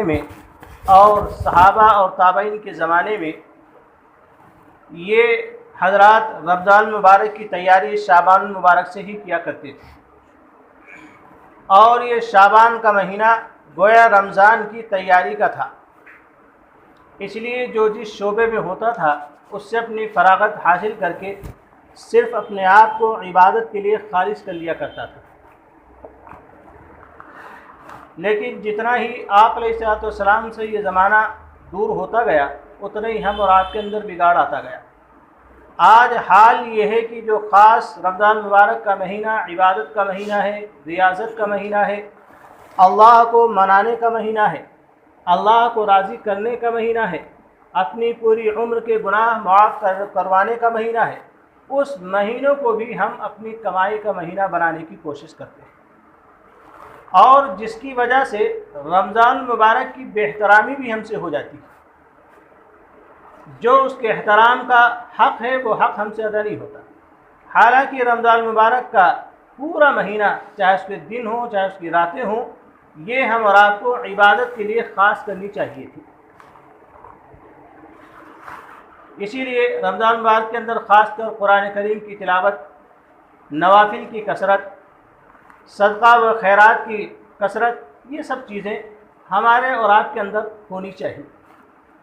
زمانے میں اور صحابہ اور تابعین کے زمانے میں یہ حضرات رمضان المبارک کی تیاری شعبان المبارک سے ہی کیا کرتے تھے، اور یہ شعبان کا مہینہ گویا رمضان کی تیاری کا تھا، اس لیے جو جس شعبے میں ہوتا تھا اس سے اپنی فراغت حاصل کر کے صرف اپنے آپ کو عبادت کے لیے خالص کر لیا کرتا تھا۔ لیکن جتنا ہی آپ علیہ الصلوۃ والسلام سے یہ زمانہ دور ہوتا گیا اتنا ہی ہم اور آپ کے اندر بگاڑ آتا گیا۔ آج حال یہ ہے کہ جو خاص رمضان مبارک کا مہینہ عبادت کا مہینہ ہے، ریاضت کا مہینہ ہے، اللہ کو منانے کا مہینہ ہے، اللہ کو راضی کرنے کا مہینہ ہے، اپنی پوری عمر کے گناہ معاف کروانے کا مہینہ ہے، اس مہینوں کو بھی ہم اپنی کمائی کا مہینہ بنانے کی کوشش کرتے ہیں، اور جس کی وجہ سے رمضان مبارک کی بے احترامی بھی ہم سے ہو جاتی ہے۔ جو اس کے احترام کا حق ہے وہ حق ہم سے ادا نہیں ہوتا، حالانکہ رمضان مبارک کا پورا مہینہ چاہے اس کے دن ہوں چاہے اس کی راتیں ہوں یہ ہم اور آپ کو عبادت کے لیے خاص کرنی چاہیے تھی۔ اسی لیے رمضان مبارک کے اندر خاص طور قرآن کریم کی تلاوت، نوافل کی کثرت، صدقہ و خیرات کی کثرت، یہ سب چیزیں ہمارے اور آپ کے اندر ہونی چاہیے۔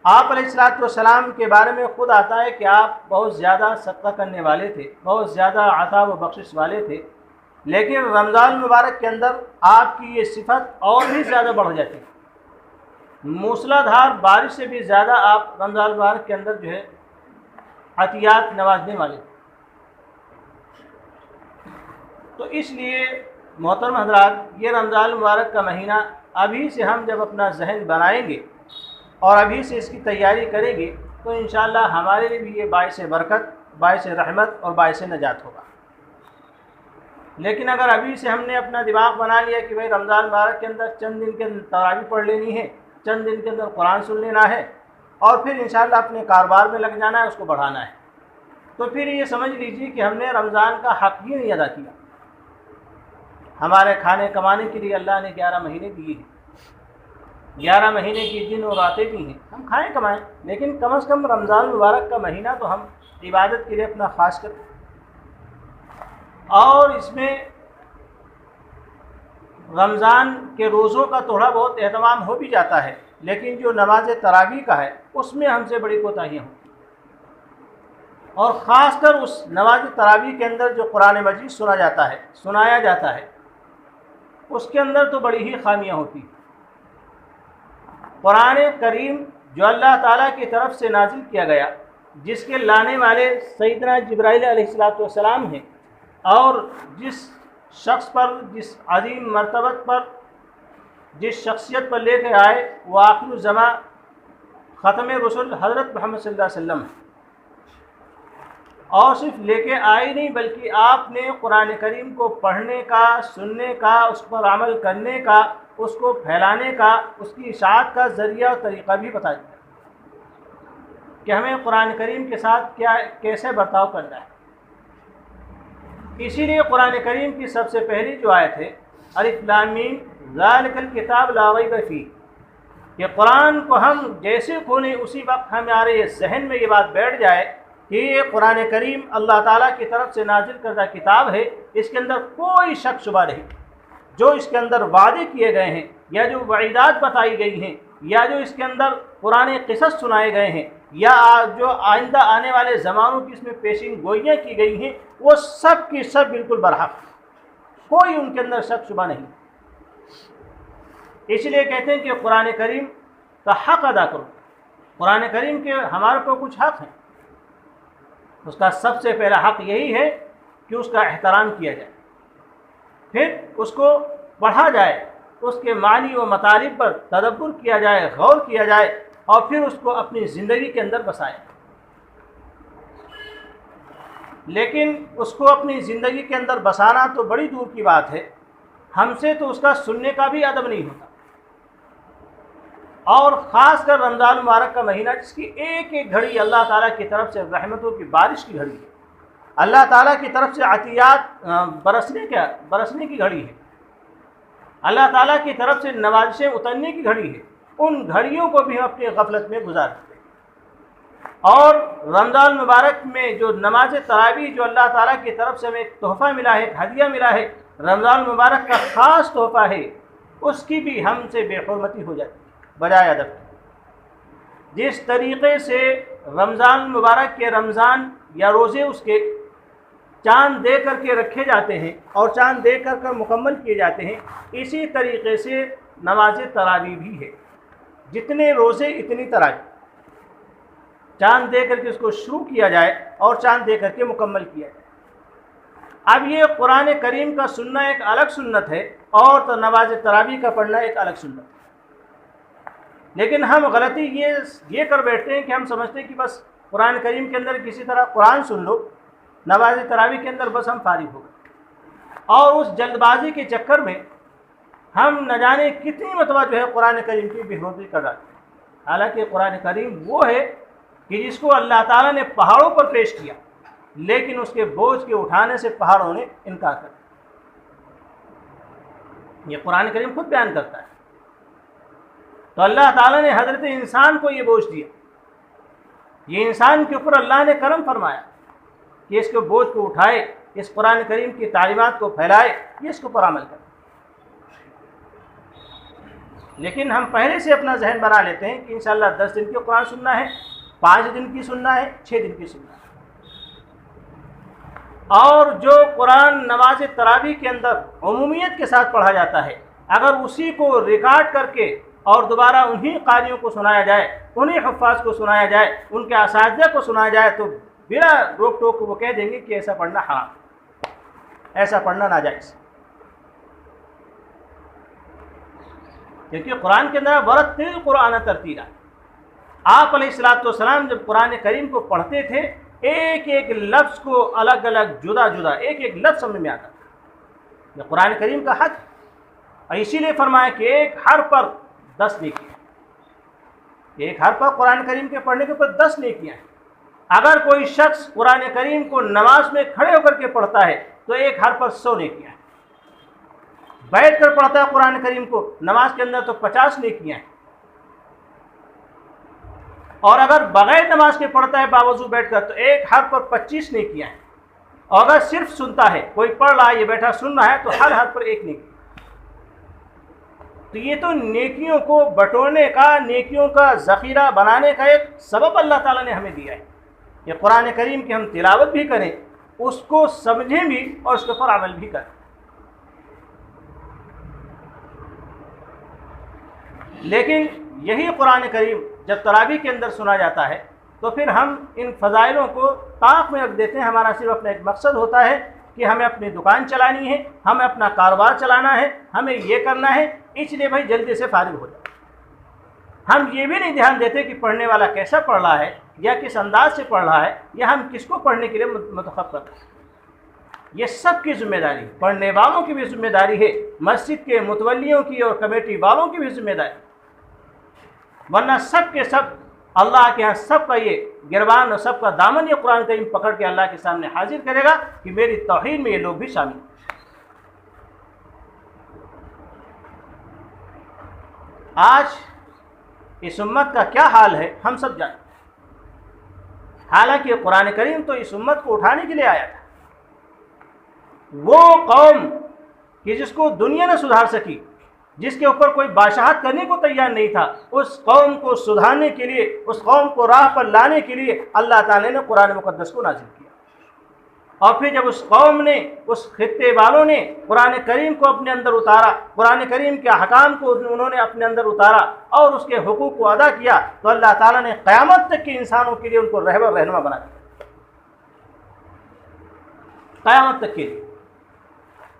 آپ علیہ الصلوۃ والسلام کے بارے میں خود آتا ہے کہ آپ بہت زیادہ صدقہ کرنے والے تھے، بہت زیادہ عطا و بخشش والے تھے، لیکن رمضان مبارک کے اندر آپ کی یہ صفت اور بھی زیادہ بڑھ جاتی ہے۔ موسلا دھار بارش سے بھی زیادہ آپ رمضان مبارک کے اندر جو ہے عطیات نوازنے والے تھے۔ تو اس لیے محترم حضرات، یہ رمضان مبارک کا مہینہ ابھی سے ہم جب اپنا ذہن بنائیں گے اور ابھی سے اس کی تیاری کریں گے تو انشاءاللہ ہمارے لیے بھی یہ باعث برکت، باعث رحمت اور باعث نجات ہوگا۔ لیکن اگر ابھی سے ہم نے اپنا دماغ بنا لیا کہ بھئی رمضان مبارک کے اندر چند دن کے اندر تراویح پڑھ لینی ہے، چند دن کے اندر قرآن سن لینا ہے اور پھر انشاءاللہ اپنے کاروبار میں لگ جانا ہے، اس کو بڑھانا ہے، تو پھر یہ سمجھ لیجیے کہ ہم نے رمضان کا حق ہی نہیں ادا کیا۔ ہمارے کھانے کمانے کے لیے اللہ نے 11 مہینے دیے ہیں، 11 مہینے کی دن اور راتیں دی ہیں، ہم کھائیں کمائیں، لیکن کم از کم رمضان مبارک کا مہینہ تو ہم عبادت کے لیے اپنا خاص کریں۔ اور اس میں رمضان کے روزوں کا تھوڑا بہت اہتمام ہو بھی جاتا ہے، لیکن جو نماز تراویح کا ہے اس میں ہم سے بڑی کوتاہیاں ہوتی ہیں، اور خاص کر اس نماز تراویح کے اندر جو قرآن مجید سنایا جاتا ہے اس کے اندر تو بڑی ہی خامیاں ہوتی ہیں۔ قرآن کریم جو اللہ تعالیٰ کی طرف سے نازل کیا گیا، جس کے لانے والے سیدنا جبرائیل علیہ الصلوۃ والسلام ہیں، اور جس شخص پر، جس عظیم مرتبت پر، جس شخصیت پر لے کے آئے وہ آخر الزماں ختم رسول حضرت محمد صلی اللہ علیہ وسلم ہے، اور صرف لے کے آئے نہیں بلکہ آپ نے قرآن کریم کو پڑھنے کا، سننے کا، اس پر عمل کرنے کا، اس کو پھیلانے کا، اس کی اشاعت کا ذریعہ اور طریقہ بھی بتا دیا کہ ہمیں قرآن کریم کے ساتھ کیسے برتاؤ کرنا ہے۔ اسی لیے قرآن کریم کی سب سے پہلی جو آیت ہے الف لام میم ذالک الکتاب لا ریب فیہ، کہ قرآن کو ہم جیسے کھولیں اسی وقت ہمارے ذہن میں یہ بات بیٹھ جائے کہ یہ قرآن کریم اللہ تعالیٰ کی طرف سے نازل کردہ کتاب ہے، اس کے اندر کوئی شک شبہ نہیں، جو اس کے اندر وعدے کیے گئے ہیں یا جو وعیدات بتائی گئی ہیں یا جو اس کے اندر قرآن قصص سنائے گئے ہیں یا جو آئندہ آنے والے زمانوں کی اس میں پیشین گوئیاں کی گئی ہیں، وہ سب کی سب بالکل برحق، کوئی ان کے اندر شک شبہ نہیں۔ اس لیے کہتے ہیں کہ قرآن کریم کا حق ادا کرو۔ قرآن کریم کے ہمارے کو کچھ حق ہیں، اس کا سب سے پہلا حق یہی ہے کہ اس کا احترام کیا جائے، پھر اس کو پڑھا جائے، اس کے معنی و مطالب پر تدبر کیا جائے، غور کیا جائے، اور پھر اس کو اپنی زندگی کے اندر بسائے۔ لیکن اس کو اپنی زندگی کے اندر بسانا تو بڑی دور کی بات ہے، ہم سے تو اس کا سننے کا بھی ادب نہیں ہوتا۔ اور خاص کر رمضان مبارک کا مہینہ، جس کی ایک ایک گھڑی اللہ تعالیٰ کی طرف سے رحمتوں کی بارش کی گھڑی ہے، اللہ تعالیٰ کی طرف سے عطیات برسنے کی گھڑی ہے، اللہ تعالیٰ کی طرف سے نوازشیں اترنے کی گھڑی ہے، ان گھڑیوں کو بھی ہم اپنی غفلت میں گزارتے ہیں۔ اور رمضان مبارک میں جو نماز تراویح جو اللہ تعالیٰ کی طرف سے ہمیں ایک تحفہ ملا ہے، ایک ہدیہ ملا ہے، رمضان مبارک کا خاص تحفہ ہے، اس کی بھی ہم سے بے حرمتی ہو جاتی ہے بجائے ادب کے۔ جس طریقے سے رمضان مبارک کے رمضان یا روزے اس کے چاند دے کر کے رکھے جاتے ہیں اور چاند دے کر مکمل کیے جاتے ہیں، اسی طریقے سے نماز تراویح بھی ہے۔ جتنے روزے اتنی تراویح، چاند دے کر کے اس کو شروع کیا جائے اور چاند دے کر کے مکمل کیا جائے۔ اب یہ قرآن کریم کا سننا ایک الگ سنت ہے اور تو نماز تراویح کا پڑھنا ایک الگ سنت ہے۔ لیکن ہم غلطی یہ کر بیٹھتے ہیں کہ ہم سمجھتے ہیں کہ بس قرآن کریم کے اندر کسی طرح قرآن سن لو، نماز تراویح کے اندر بس ہم فارغ ہو گئے، اور اس جلد بازی کے چکر میں ہم نہ جانے کتنی مرتبہ جو ہے قرآن کریم کی بے حرمتی کر رہے ہیں۔ حالانکہ قرآن کریم وہ ہے کہ جس کو اللہ تعالیٰ نے پہاڑوں پر پیش کیا، لیکن اس کے بوجھ کے اٹھانے سے پہاڑوں نے انکار کر دیا۔ یہ قرآن کریم خود بیان کرتا ہے۔ تو اللہ تعالیٰ نے حضرت انسان کو یہ بوجھ دیا، یہ انسان کے اوپر اللہ نے کرم فرمایا کہ اس کے بوجھ کو اٹھائے، اس قرآن کریم کی تعلیمات کو پھیلائے، یہ اس کے اوپر عمل کرے۔ لیکن ہم پہلے سے اپنا ذہن بنا لیتے ہیں کہ انشاءاللہ 10 دن کی قرآن سننا ہے، 5 دن کی سننا ہے، 6 دن کی سننا ہے۔ اور جو قرآن نماز تراویح کے اندر عمومیت کے ساتھ پڑھا جاتا ہے، اگر اسی کو ریکارڈ کر کے اور دوبارہ انہی قاریوں کو سنایا جائے، انہی حفاظ کو سنایا جائے، ان کے اساتذہ کو سنایا جائے، تو بلا روک ٹوک وہ کہہ دیں گے کہ ایسا پڑھنا حرام، ایسا پڑھنا ناجائز۔ کیونکہ قرآن کے اندر ورتل قرآن ترتیلا، آپ علیہ الصلوۃ والسلام جب قرآن کریم کو پڑھتے تھے، ایک ایک لفظ کو الگ الگ جدا جدا ایک ایک لفظ سمجھ میں آتا تھا۔ یہ قرآن کریم کا حق، اور اسی لیے فرمایا کہ ایک حرف پر 10 نیکیاں، ایک حرف پر قرآن کریم کے پڑھنے کے اوپر 10 نیکیاں ہیں۔ اگر کوئی شخص قرآن کریم کو نماز میں کھڑے ہو کر کے پڑھتا ہے تو ایک حرف پر 100 نیکیاں ہیں۔ بیٹھ کر پڑھتا ہے قرآن کریم کو نماز کے اندر تو 50 نیکیاں ہیں۔ اور اگر بغیر نماز کے پڑھتا ہے باوضو بیٹھ کر تو ایک حرف پر 25 نیکیاں ہیں۔ اور اگر صرف سنتا ہے، کوئی پڑھ رہا ہے، یہ بیٹھا سن رہا ہے، تو ہر حرف پر 1 نیکی۔ تو یہ تو نیکیوں کو بٹورنے کا، نیکیوں کا ذخیرہ بنانے کا ایک سبب اللہ تعالیٰ نے ہمیں دیا ہے کہ قرآن کریم کی ہم تلاوت بھی کریں، اس کو سمجھیں بھی اور اس کے اوپر عمل بھی کریں۔ لیکن یہی قرآن کریم جب تراویح کے اندر سنا جاتا ہے تو پھر ہم ان فضائلوں کو طاق میں رکھ دیتے ہیں۔ ہمارا صرف اپنا ایک مقصد ہوتا ہے کہ ہمیں اپنی دکان چلانی ہے، ہمیں اپنا کاروبار چلانا ہے، ہمیں یہ کرنا ہے، اس لیے بھائی جلدی سے فارغ ہو جائے۔ ہم یہ بھی نہیں دھیان دیتے کہ پڑھنے والا کیسا پڑھ رہا ہے یا کس انداز سے پڑھ رہا ہے یا ہم کس کو پڑھنے کے لیے منتخب کرتے ہیں۔ یہ سب کی ذمہ داری، پڑھنے والوں کی بھی ذمہ داری ہے، مسجد کے متولیوں کی اور کمیٹی والوں کی بھی ذمہ داری، ورنہ سب کے سب اللہ کے ہاں سب کا یہ گروان اور سب کا دامن یہ قرآن کریم پکڑ کے اللہ کے سامنے حاضر کرے گا کہ میری توحید میں یہ لوگ بھی شامل ہیں۔ آج اس امت کا کیا حال ہے ہم سب جانتے ہیں۔ حالانکہ قرآن کریم تو اس امت کو اٹھانے کے لیے آیا تھا۔ وہ قوم کہ جس کو دنیا نہ سدھار سکی، جس کے اوپر کوئی بادشاہت کرنے کو تیار نہیں تھا، اس قوم کو سدھارنے کے لیے، اس قوم کو راہ پر لانے کے لیے اللہ تعالیٰ نے قرآن مقدس کو نازل کیا۔ اور پھر جب اس قوم نے، اس خطے والوں نے قرآن کریم کو اپنے اندر اتارا، قرآن کریم کے احکام کو انہوں نے اپنے اندر اتارا اور اس کے حقوق کو ادا کیا، تو اللہ تعالیٰ نے قیامت تک کے انسانوں کے لیے ان کو رہبر رہنما بنا دیا، قیامت تک کے لیے۔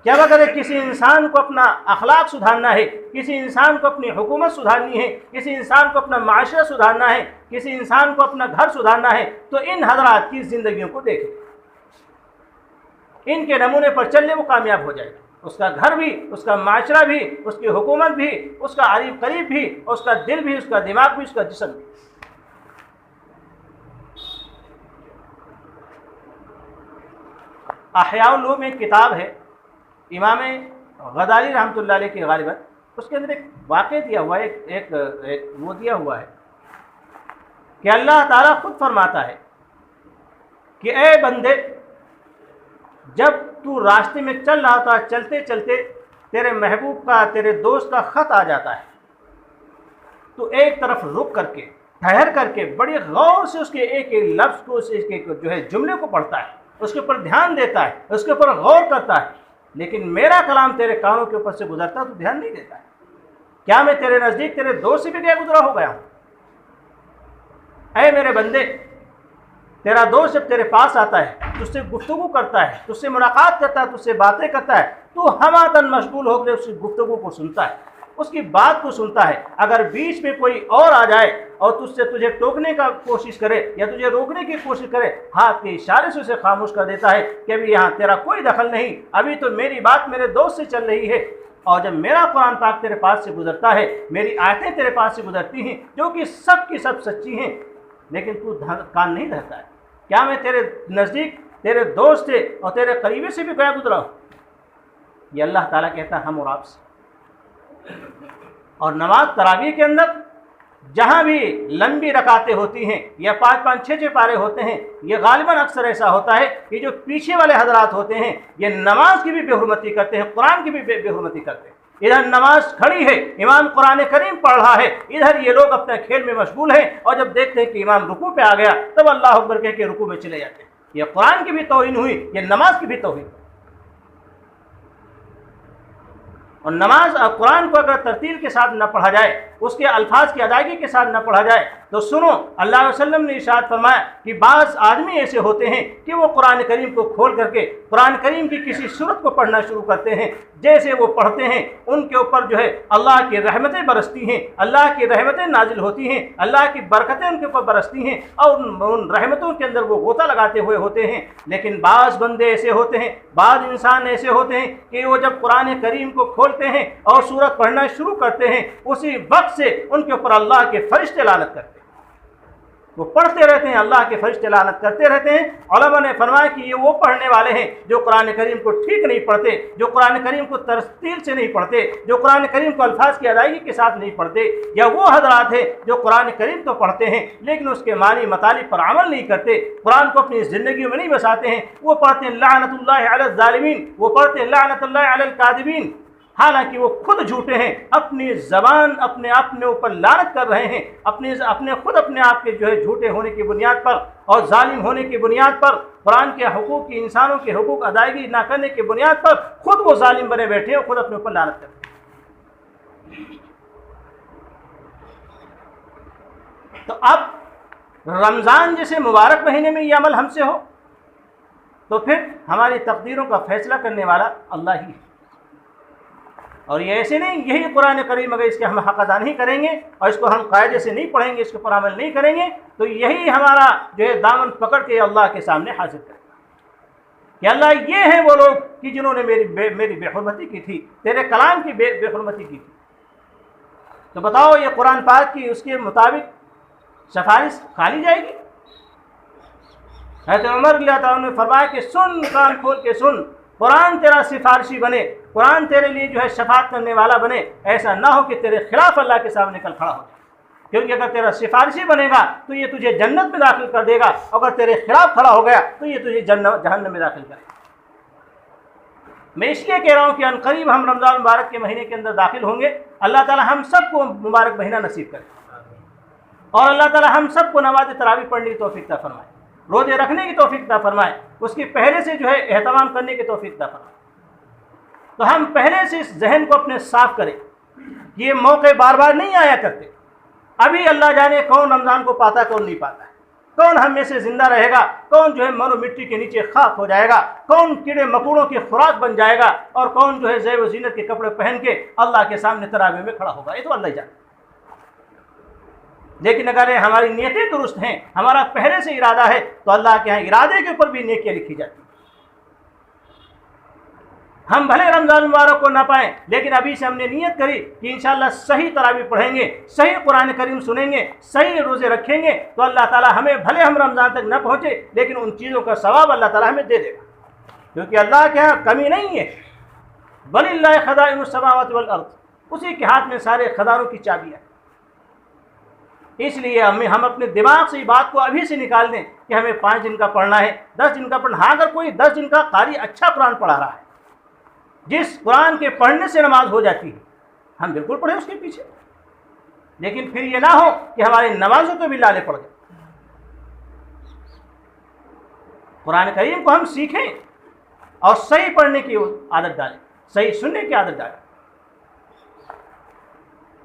کہ اگر کسی انسان کو اپنا اخلاق سدھارنا ہے، کسی انسان کو اپنی حکومت سدھارنی ہے، کسی انسان کو اپنا معاشرہ سدھارنا ہے، کسی انسان کو اپنا گھر سدھارنا ہے، تو ان حضرات کی زندگیوں کو دیکھیں، ان کے نمونے پر چلنے وہ کامیاب ہو جائے گا۔ اس کا گھر بھی، اس کا معاشرہ بھی، اس کی حکومت بھی، اس کا قریب قریب بھی، اس کا دل بھی، اس کا دماغ بھی، اس کا جسم بھی۔ احیاء العلوم میں ایک کتاب ہے، امام غزالی رحمۃ اللہ علیہ کی غالباً، اس کے اندر ایک واقعہ دیا ہوا ہے، ایک وہ دیا ہوا ہے کہ اللہ تعالیٰ خود فرماتا ہے کہ اے بندے، جب تو راستے میں چل رہا تھا، چلتے چلتے تیرے محبوب کا، تیرے دوست کا خط آ جاتا ہے، تو ایک طرف رک کر کے، ٹھہر کر کے، بڑی غور سے اس کے ایک ایک لفظ کو، اس کے جو ہے جملے کو پڑھتا ہے، اس کے اوپر دھیان دیتا ہے، اس کے اوپر غور کرتا ہے، لیکن میرا کلام تیرے کانوں کے اوپر سے گزرتا تو دھیان نہیں دیتا ہے۔ کیا میں تیرے نزدیک تیرے دوست سے بھی غیر گزرا ہو گیا ہوں؟ اے میرے بندے، تیرا دوست جب تیرے پاس آتا ہے، تجھ سے گفتگو کرتا ہے، تجھ سے ملاقات کرتا ہے، تجھ سے باتیں کرتا ہے، تو ہماتن مشغول ہو کر اس کی گفتگو کو سنتا ہے، اس کی بات کو سنتا ہے۔ اگر بیچ میں کوئی اور آ جائے اور تجھے ٹوکنے کا کوشش کرے یا تجھے روکنے کی کوشش کرے، ہاتھ کے اشارے سے اسے خاموش کر دیتا ہے کہ ابھی یہاں تیرا کوئی دخل نہیں، ابھی تو میری بات میرے دوست سے چل رہی ہے۔ اور جب میرا قرآن پاک تیرے پاس سے گزرتا ہے، میری آیتیں تیرے پاس سے گزرتی ہیں جو کہ سب کی سب سچی ہیں، لیکن تو کان نہیں دھرتا ہے، کیا میں تیرے نزدیک تیرے دوست سے اور تیرے قریبی سے بھی گیا گزرا ہوں؟ یہ اللہ تعالیٰ کہتا ہے ہم اور آپ سے۔ اور نماز تراویح کے اندر جہاں بھی لمبی رکعتیں ہوتی ہیں یا 5-5 6-6 پارے ہوتے ہیں، یہ غالباً اکثر ایسا ہوتا ہے کہ جو پیچھے والے حضرات ہوتے ہیں یہ نماز کی بھی بے حرمتی کرتے ہیں، قرآن کی بھی بے حرمتی کرتے ہیں۔ ادھر نماز کھڑی ہے، امام قرآن کریم پڑھ رہا ہے، ادھر یہ لوگ اپنے کھیل میں مشغول ہیں، اور جب دیکھتے ہیں کہ امام رکوع پہ آ گیا تب اللہ اکبر کہہ کے رکوع میں چلے جاتے ہیں۔ یہ قرآن کی بھی توہین ہوئی، یہ نماز کی بھی توہین۔ اور نماز اور قرآن کو اگر ترتیل کے ساتھ نہ پڑھا جائے، اس کے الفاظ کی ادائیگی کے ساتھ نہ پڑھا جائے، تو سنو، اللہ علیہ وسلم نے ارشاد فرمایا کہ بعض آدمی ایسے ہوتے ہیں کہ وہ قرآن کریم کو کھول کر کے قرآن کریم کی کسی سورت کو پڑھنا شروع کرتے ہیں، جیسے وہ پڑھتے ہیں ان کے اوپر جو ہے اللہ کی رحمتیں برستی ہیں، اللہ کی رحمتیں نازل ہوتی ہیں، اللہ کی برکتیں ان کے اوپر برستی ہیں، اور ان رحمتوں کے اندر وہ غوطہ لگاتے ہوئے ہوتے ہیں۔ لیکن بعض بندے ایسے ہوتے ہیں، بعض انسان ایسے ہوتے ہیں کہ وہ جب قرآن کریم کو کھولتے ہیں اور سورت پڑھنا شروع کرتے ہیں، اسی وقت سے ان کے اوپر اللہ کے فرشتے لعنت کرتے ہیں، وہ پڑھتے رہتے ہیں، اللہ کے فرشتے لعنت کرتے رہتے ہیں۔ علماء نے فرمایا کہ یہ وہ پڑھنے والے ہیں جو قرآن کریم کو ٹھیک نہیں پڑھتے، جو قرآن کریم کو ترتیل سے نہیں پڑھتے، جو قرآن کریم کو الفاظ کی ادائیگی کے ساتھ نہیں پڑھتے، یا وہ حضرات ہیں جو قرآن کریم تو پڑھتے ہیں لیکن اس کے معنی مطالب پر عمل نہیں کرتے، قرآن کو اپنی زندگیوں میں نہیں بساتے ہیں۔ وہ پڑھتے ہیں لعنت اللہ علی الظالمین، وہ پڑھتے ہیں لعنت اللہ علی الکاذبین، حالانکہ وہ خود جھوٹے ہیں، اپنی زبان اپنے اوپر لعنت کر رہے ہیں، اپنے آپ کے جو ہے جھوٹے ہونے کی بنیاد پر اور ظالم ہونے کی بنیاد پر، قرآن کے حقوق کی، انسانوں کے حقوق ادائیگی نہ کرنے کی بنیاد پر خود وہ ظالم بنے بیٹھے ہیں، خود اپنے اوپر لعنت کرتے ہیں۔ تو اب رمضان جیسے مبارک مہینے میں یہ عمل ہم سے ہو تو پھر ہماری تقدیروں کا فیصلہ کرنے والا اللہ ہی ہے۔ اور یہ ایسے نہیں، یہی قرآن کریم اگر اس کے ہم حق ادا نہیں کریں گے اور اس کو ہم قاعدے سے نہیں پڑھیں گے، اس کے اوپر عمل نہیں کریں گے، تو یہی ہمارا جو ہے دامن پکڑ کے اللہ کے سامنے حاضر کریں کہ اللہ یہ ہیں وہ لوگ کہ جنہوں نے میری بے حرمتی کی تھی، تیرے کلام کی بے حرمتی کی تھی۔ تو بتاؤ یہ قرآن پاک کی اس کے مطابق سفارش کھالی جائے گی؟ حضرت عمر رضی اللہ تعالیٰ نے فرمایا کہ سن، کان کھول کے سن، قرآن تیرا سفارشی بنے، قرآن تیرے لیے جو ہے شفاعت کرنے والا بنے، ایسا نہ ہو کہ تیرے خلاف اللہ کے سامنے کل کھڑا ہو جائے، کیونکہ اگر تیرا سفارشی بنے گا تو یہ تجھے جنت میں داخل کر دے گا، اگر تیرے خلاف کھڑا ہو گیا تو یہ تجھے جہنم میں داخل کرے گا۔ میں اس لیے کہہ رہا ہوں کہ ان قریب ہم رمضان مبارک کے مہینے کے اندر داخل ہوں گے، اللہ تعالی ہم سب کو مبارک مہینہ نصیب کرے، اور اللہ تعالی ہم سب کو نماز تراویح پڑھنے کی توفیق عطا فرمائے، روزے رکھنے کی توفیق عطا فرمائے، اس کی پہلے سے جو ہے اہتمام کرنے کی توفیق عطا فرمائے۔ تو ہم پہلے سے اس ذہن کو اپنے صاف کریں، یہ موقع بار بار نہیں آیا کرتے، ابھی اللہ جانے کون رمضان کو پاتا کون نہیں پاتا ہے، کون ہم میں سے زندہ رہے گا، کون جو ہے مر و مٹی کے نیچے خاک ہو جائے گا، کون کیڑے مکوڑوں کی خوراک بن جائے گا، اور کون جو ہے زیب و زینت کے کپڑے پہن کے اللہ کے سامنے تراویح میں کھڑا ہوگا، یہ تو اللہ ہی جانے۔ لیکن اگر ہماری نیتیں درست ہیں، ہمارا پہلے سے ارادہ ہے، تو اللہ کے ہاں ارادے کے اوپر بھی نیکیاں لکھی جاتی ہیں۔ ہم بھلے رمضان مبارک کو نہ پائیں، لیکن ابھی سے ہم نے نیت کری کہ انشاءاللہ صحیح تراویح پڑھیں گے، صحیح قرآن کریم سنیں گے، صحیح روزے رکھیں گے، تو اللہ تعالیٰ ہمیں بھلے ہم رمضان تک نہ پہنچے لیکن ان چیزوں کا ثواب اللہ تعالیٰ ہمیں دے دے گا، کیونکہ اللہ کے ہاں کمی نہیں ہے۔ وَلِلَّهِ خَزَائِنُ السَّمَاوَاتِ وَالْأَرْضِ، اسی کے ہاتھ میں سارے خزانوں کی چابی ہے۔ اس لیے ہم اپنے دماغ سے یہ بات کو ابھی سے نکال دیں کہ ہمیں 5 دن کا پڑھنا ہے، 10 دن کا پڑھنا۔ ہاں اگر کوئی 10 دن کا قاری اچھا قرآن پڑھا رہا ہے، جس قرآن کے پڑھنے سے نماز ہو جاتی ہے، ہم بالکل پڑھیں اس کے پیچھے، لیکن پھر یہ نہ ہو کہ ہماری نمازوں کو بھی لالے پڑ جائیں۔ قرآن کریم کو ہم سیکھیں اور صحیح پڑھنے کی عادت ڈالیں، صحیح سننے کی عادت ڈالیں،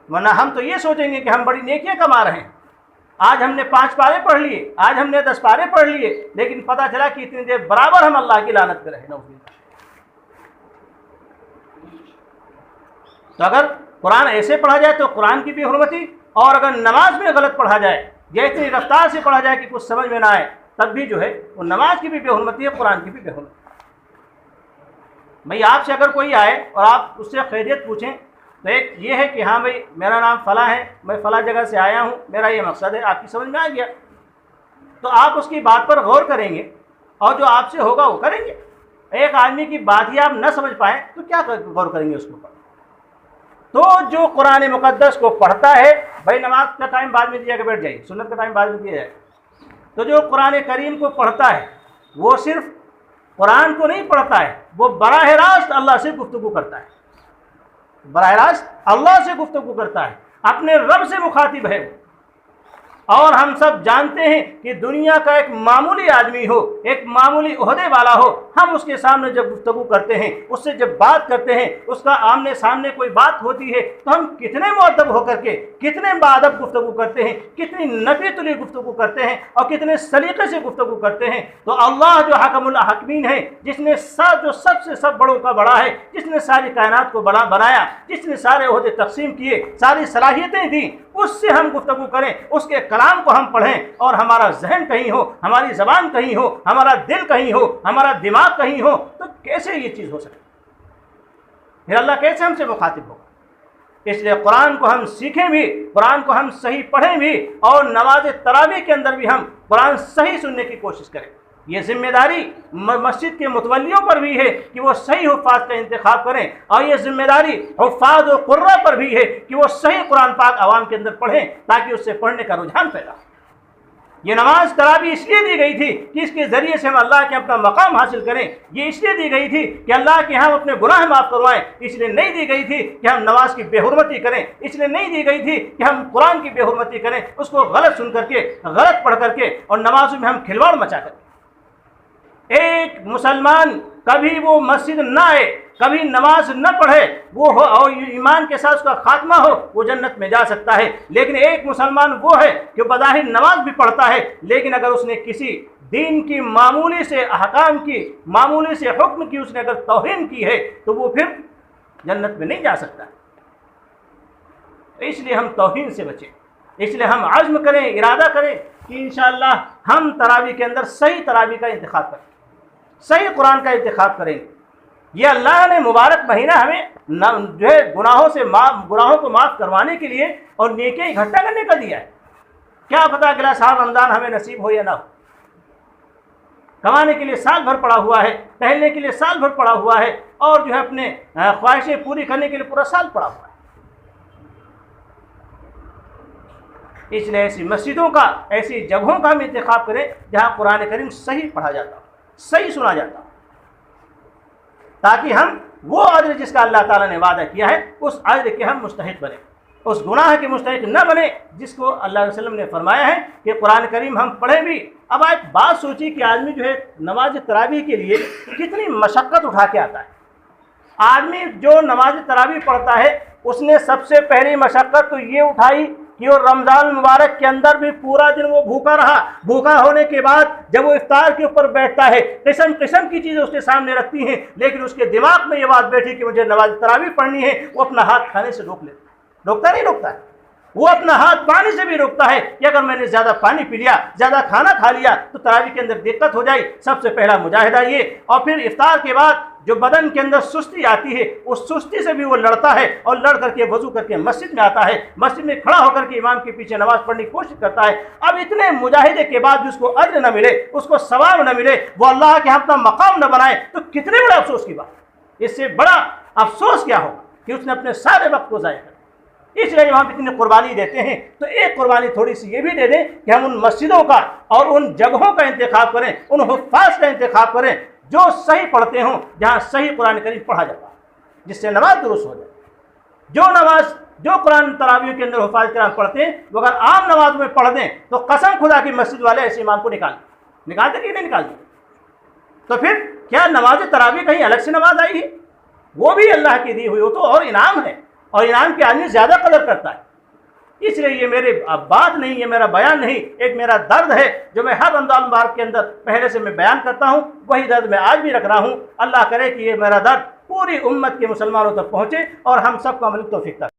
ورنہ ہم تو یہ سوچیں گے کہ ہم بڑی نیکیاں کما رہے ہیں۔ آج ہم نے 5 پارے پڑھ لیے، آج ہم نے 10 پارے پڑھ لیے، لیکن پتہ چلا کہ اتنی دیر برابر ہم اللہ کی لعنت پہ رہے۔ تو اگر قرآن ایسے پڑھا جائے تو قرآن کی بھی حرمتی، اور اگر نماز میں غلط پڑھا جائے یا اتنی رفتار سے پڑھا جائے کہ کچھ سمجھ میں نہ آئے، تب بھی جو ہے وہ نماز کی بھی بے حرمتی ہے، قرآن کی بھی بے حرمتی ہے۔ بھائی آپ سے اگر کوئی آئے اور آپ اس سے خیریت پوچھیں تو ایک یہ ہے کہ ہاں بھائی میرا نام فلاں ہے، میں فلاں جگہ سے آیا ہوں، میرا یہ مقصد ہے، آپ کی سمجھ میں آ گیا تو آپ اس کی بات پر غور کریں گے اور جو آپ سے ہوگا وہ کریں گے۔ ایک آدمی کی بات ہی آپ نہ سمجھ پائیں تو کیا غور کریں گے اس کے اوپر؟ تو جو قرآن مقدس کو پڑھتا ہے، بھائی نماز کا ٹائم بعد میں دیا کہ بیٹھ جائیے، سنت کا ٹائم بعد میں دیا جائے، تو جو قرآن کریم کو پڑھتا ہے وہ صرف قرآن کو نہیں پڑھتا ہے، وہ براہ راست اللہ سے گفتگو کرتا ہے، براہ راست اللہ سے گفتگو کرتا ہے، اپنے رب سے مخاطب ہے۔ اور ہم سب جانتے ہیں کہ دنیا کا ایک معمولی آدمی ہو، ایک معمولی عہدے والا ہو، ہم اس کے سامنے جب گفتگو کرتے ہیں، اس سے جب بات کرتے ہیں، اس کا آمنے سامنے کوئی بات ہوتی ہے تو ہم کتنے مؤدب ہو کر کے، کتنے باادب گفتگو کرتے ہیں، کتنی نفی تلی گفتگو کرتے ہیں اور کتنے سلیقے سے گفتگو کرتے ہیں۔ تو اللہ جو حکم الحاکمین ہے، جس نے جو سب سے سب بڑوں کا بڑا ہے، جس نے ساری کائنات کو بنایا، جس نے سارے عہدے تقسیم کیے، ساری صلاحیتیں دیں، اس سے ہم گفتگو کریں، اس کے کلام کو ہم پڑھیں، اور ہمارا ذہن کہیں ہو، ہماری زبان کہیں ہو، ہمارا دل کہیں ہو، ہمارا دماغ کہیں ہو، تو کیسے یہ چیز ہو سکتی؟ پھر اللہ کیسے ہم سے مخاطب ہوگا؟ اس لیے قرآن کو ہم سیکھیں بھی، قرآن کو ہم صحیح پڑھیں بھی، اور نماز تراویح کے اندر بھی ہم قرآن صحیح سننے کی کوشش کریں۔ یہ ذمہ داری مسجد کے متولیوں پر بھی ہے کہ وہ صحیح حفاظ کا انتخاب کریں، اور یہ ذمہ داری حفاظ و قراء پر بھی ہے کہ وہ صحیح قرآن پاک عوام کے اندر پڑھیں تاکہ اس سے پڑھنے کا رجحان پیدا ہو۔ یہ نماز تراویح اس لیے دی گئی تھی کہ اس کے ذریعے سے ہم اللہ کے اپنا مقام حاصل کریں، یہ اس لیے دی گئی تھی کہ اللہ کے ہم اپنے گناہ معاف کروائیں، اس لیے نہیں دی گئی تھی کہ ہم نماز کی بے حرمتی کریں، اس لیے نہیں دی گئی تھی کہ ہم قرآن کی بے حرمتی کریں، اس کو غلط سن کر کے، غلط پڑھ کر کے، اور نمازوں میں ہم کھلواڑ مچا کر کے۔ ایک مسلمان کبھی وہ مسجد نہ آئے، کبھی نماز نہ پڑھے، وہ ہو اور ایمان کے ساتھ اس کا خاتمہ ہو، وہ جنت میں جا سکتا ہے۔ لیکن ایک مسلمان وہ ہے کہ بظاہر نماز بھی پڑھتا ہے، لیکن اگر اس نے کسی دین کی معمولی سے احکام کی، معمولی سے حکم کی اس نے اگر توہین کی ہے تو وہ پھر جنت میں نہیں جا سکتا۔ اس لیے ہم توہین سے بچیں، اس لیے ہم عزم کریں، ارادہ کریں کہ انشاءاللہ ہم تراویح کے اندر صحیح تراویح کا انتخاب کریں، صحیح قرآن کا انتخاب کریں۔ یہ اللہ نے مبارک مہینہ ہمیں جو ہے گناہوں کو معاف کروانے کے لیے اور نیکیاں اکٹھا کرنے کا دیا ہے۔ کیا پتہ اگلا سال رمضان ہمیں نصیب ہو یا نہ ہو۔ کمانے کے لیے سال بھر پڑا ہوا ہے، ٹہلنے کے لیے سال بھر پڑا ہوا ہے، اور جو ہے اپنے خواہشیں پوری کرنے کے لیے پورا سال پڑا ہوا ہے۔ اس لیے ایسی مسجدوں کا، ایسی جگہوں کا ہم انتخاب کریں جہاں قرآن کریم صحیح پڑھا جاتا ہو، صحیح سنا جاتا ہو، تاکہ ہم وہ اجر جس کا اللہ تعالیٰ نے وعدہ کیا ہے اس اجر کے ہم مستحق بنیں، اس گناہ کے مستحق نہ بنیں جس کو اللہ علیہ وسلم نے فرمایا ہے کہ قرآن کریم ہم پڑھیں بھی۔ اب آپ بات سوچیے کہ آدمی جو ہے نماز تراویح کے لیے کتنی مشقت اٹھا کے آتا ہے۔ آدمی جو نماز تراویح پڑھتا ہے اس نے سب سے پہلی مشقت تو یہ اٹھائی کہ وہ رمضان مبارک کے اندر بھی پورا دن وہ بھوکا رہا، بھوکا ہونے کے بعد جب وہ افطار کے اوپر بیٹھتا ہے قسم قسم کی چیزیں اس کے سامنے رکھتی ہیں، لیکن اس کے دماغ میں یہ بات بیٹھی کہ مجھے نماز تراویح پڑھنی ہے، وہ اپنا ہاتھ کھانے سے روک لیتا ہے، روکتا نہیں روکتا ہے، وہ اپنا ہاتھ پانی سے بھی روکتا ہے کہ اگر میں نے زیادہ پانی پی لیا، زیادہ کھانا کھا لیا تو تراویح کے اندر دقت ہو جائے۔ سب سے پہلا مجاہدہ یہ، اور پھر افطار کے بعد جو بدن کے اندر سستی آتی ہے اس سستی سے بھی وہ لڑتا ہے، اور لڑ کر کے وضو کر کے مسجد میں آتا ہے، مسجد میں کھڑا ہو کر کے امام کے پیچھے نماز پڑھنے کی کوشش کرتا ہے۔ اب اتنے مجاہدے کے بعد بھی اس کو اجر نہ ملے، اس کو ثواب نہ ملے، وہ اللہ کے ہم اپنا مقام نہ بنائے، تو کتنے بڑے افسوس کی بات، اس سے بڑا افسوس کیا ہوگا۔ کہ اس نے اپنے سارے وقت کو ضائع کر دیا۔ اس لیے جب ہم اتنی قربانی دیتے ہیں تو ایک قربانی تھوڑی سی یہ بھی دے دیں کہ ہم ان مسجدوں کا اور ان جگہوں کا انتخاب کریں، ان حفاظ کا انتخاب کریں جو صحیح پڑھتے ہوں، جہاں صحیح قرآن کریم پڑھا جاتا ہے، جس سے نماز درست ہو جائے۔ جو قرآن تراویح کے اندر حفاظ کرام پڑھتے ہیں وہ اگر عام نماز میں پڑھ دیں تو قسم خدا کی مسجد والے ایسے امام کو نکالتے کہ نہیں نکالتے؟ تو پھر کیا نماز تراویح کہیں الگ سے نماز آئی ہے؟ وہ بھی اللہ کی دی ہوئی، وہ تو اور انعام ہے، اور انعام کی آدمی زیادہ قدر کرتا ہے۔ اس لیے یہ میرے بات نہیں، یہ میرا بیان نہیں، ایک میرا درد ہے جو میں ہر رمضان مبارک کے اندر پہلے سے میں بیان کرتا ہوں، وہی درد میں آج بھی رکھ رہا ہوں۔ اللہ کرے کہ یہ میرا درد پوری امت کے مسلمانوں تک پہنچے اور ہم سب کو عملی توفیق عطا کرے۔